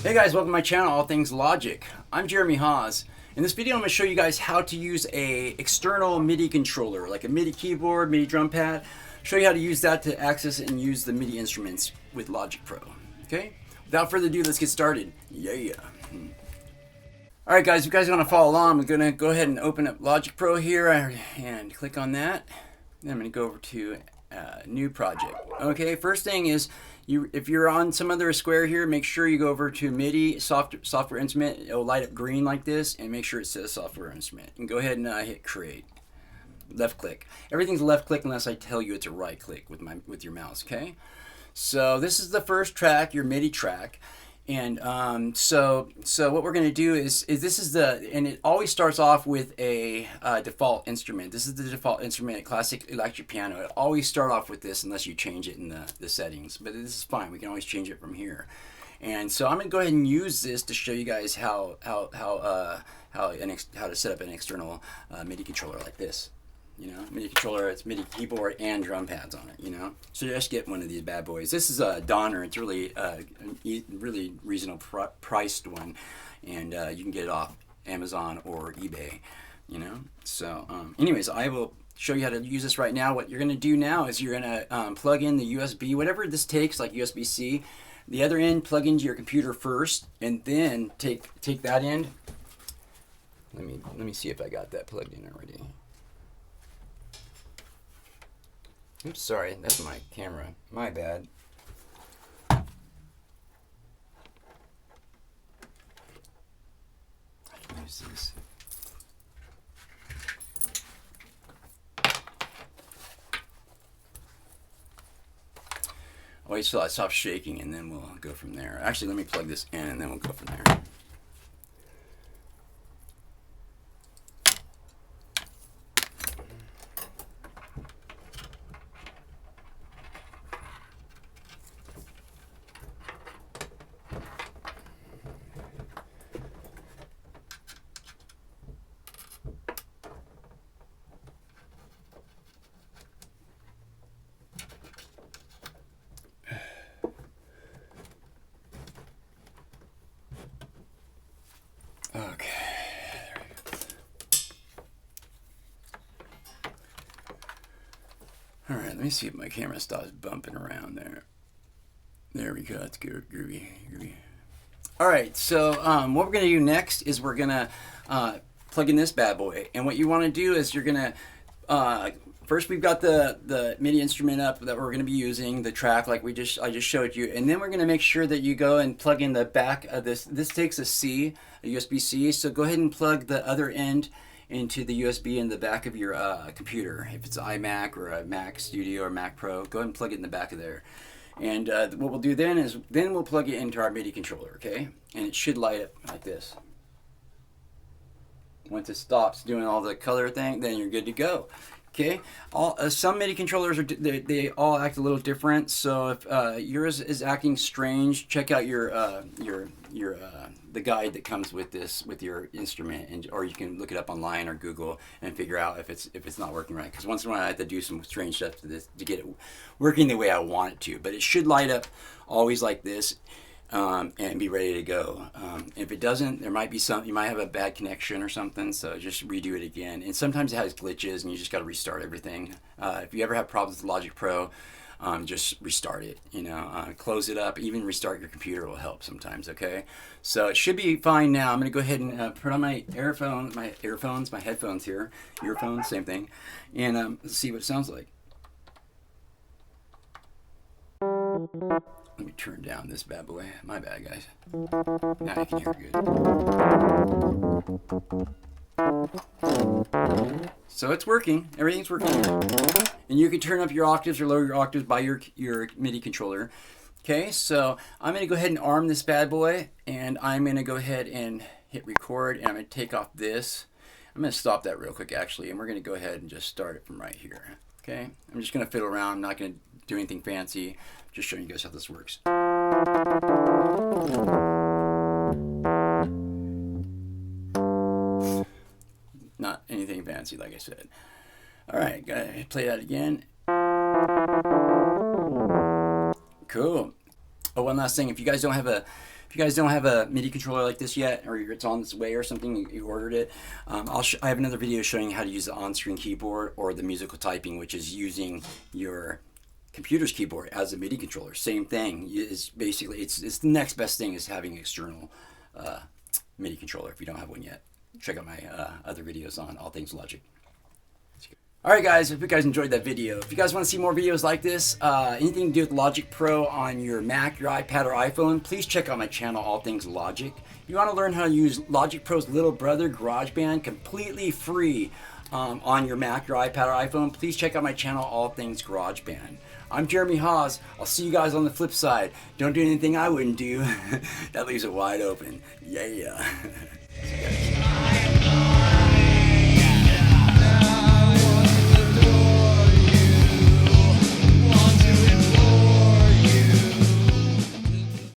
Hey guys, welcome to my channel, All Things Logic. I'm Jeremy Haas. In this video I'm going to show you guys how to use a external MIDI controller, like a MIDI keyboard, MIDI drum pad. Show you how to use that to access and use the MIDI instruments with Logic Pro. Okay? Without further ado, let's get started. Yeah. Alright guys, if you guys want to follow along, I'm going to go ahead and open up Logic Pro here and click on that. Then I'm going to go over to new project. Okay, first thing is, if you're on some other square here, make sure you go over to MIDI, software instrument. It'll light up green like this, and make sure it says software instrument. And go ahead and hit create. Left click. Everything's left click unless I tell you it's a right click with your mouse. Okay. So this is the first track, your MIDI track. And so what we're going to do is this is and it always starts off with a default instrument. This is the default instrument, classic electric piano. It always start off with this unless you change it in the settings. But this is fine. We can always change it from here. And so I'm going to go ahead and use this to show you guys how to set up an external MIDI controller like this. You know, MIDI controller, it's MIDI keyboard and drum pads on it, you know. So just get one of these bad boys. This is a Donner. It's really really reasonable priced one, and you can get it off Amazon or eBay, you know. So anyways, I will show you how to use this right now. What you're going to do now is you're going to plug in the USB, whatever this takes, like USB-C. The other end, plug into your computer first, and then take that end. Let me see if I got that plugged in already. Oops, sorry, that's my camera. My bad. I can use this. Wait till I stop shaking and then we'll go from there. Actually, let me plug this in and then we'll go from there. Okay, there we go. All right, let me see if my camera stops bumping around there. There we go, that's good, groovy. All right, so what we're gonna do next is we're gonna plug in this bad boy. And what you wanna do is you're gonna, first we've got the MIDI instrument up that we're gonna be using, the track like I just showed you. And then we're gonna make sure that you go and plug in the back of this. This takes a USB-C, so go ahead and plug the other end into the USB in the back of your computer. If it's an iMac or a Mac Studio or Mac Pro, go ahead and plug it in the back of there. And what we'll do then is we'll plug it into our MIDI controller, okay? And it should light up like this. Once it stops doing all the color thing, then you're good to go. Okay, some MIDI controllers they all act a little different. So if yours is acting strange, check out the guide that comes with your instrument, or you can look it up online or Google and figure out if it's not working right. Because once in a while I have to do some strange stuff to this to get it working the way I want it to. But it should light up always like this. And be ready to go. If it doesn't, there might be you might have a bad connection or something, so just redo it again. And sometimes it has glitches and you just got to restart everything. If you ever have problems with Logic Pro, just restart it, you know, close it up, even restart your computer will help sometimes, okay? So it should be fine now. I'm going to go ahead and put on my headphones here, earphones, same thing, and see what it sounds like. Let me turn down this bad boy. My bad, guys. Now you can hear good. So it's working. Everything's working. And you can turn up your octaves or lower your octaves by your MIDI controller. Okay, so I'm going to go ahead and arm this bad boy. And I'm going to go ahead and hit record. And I'm going to take off this. I'm going to stop that real quick, actually. And we're going to go ahead and just start it from right here. Okay, I'm just going to fiddle around. I'm not going to do anything fancy. Just showing you guys how this works. Not anything fancy, like I said. All right, gotta play that again. Cool. Oh, one last thing. If you guys don't have a If you guys don't have a MIDI controller like this yet, or it's on its way or something, you ordered it, I have another video showing how to use the on-screen keyboard or the musical typing, which is using your computer's keyboard as a MIDI controller. Same thing. Is basically it's the next best thing is having an external MIDI controller. If you don't have one yet, check out my other videos on all things Logic. Alright guys, if you guys enjoyed that video, if you guys want to see more videos like this, anything to do with Logic Pro on your Mac, your iPad, or iPhone, please check out my channel, All Things Logic. If you want to learn how to use Logic Pro's little brother, GarageBand, completely free on your Mac, your iPad, or iPhone, please check out my channel, All Things GarageBand. I'm Jeremy Haas. I'll see you guys on the flip side. Don't do anything I wouldn't do. That leaves it wide open. Yeah. See you guys.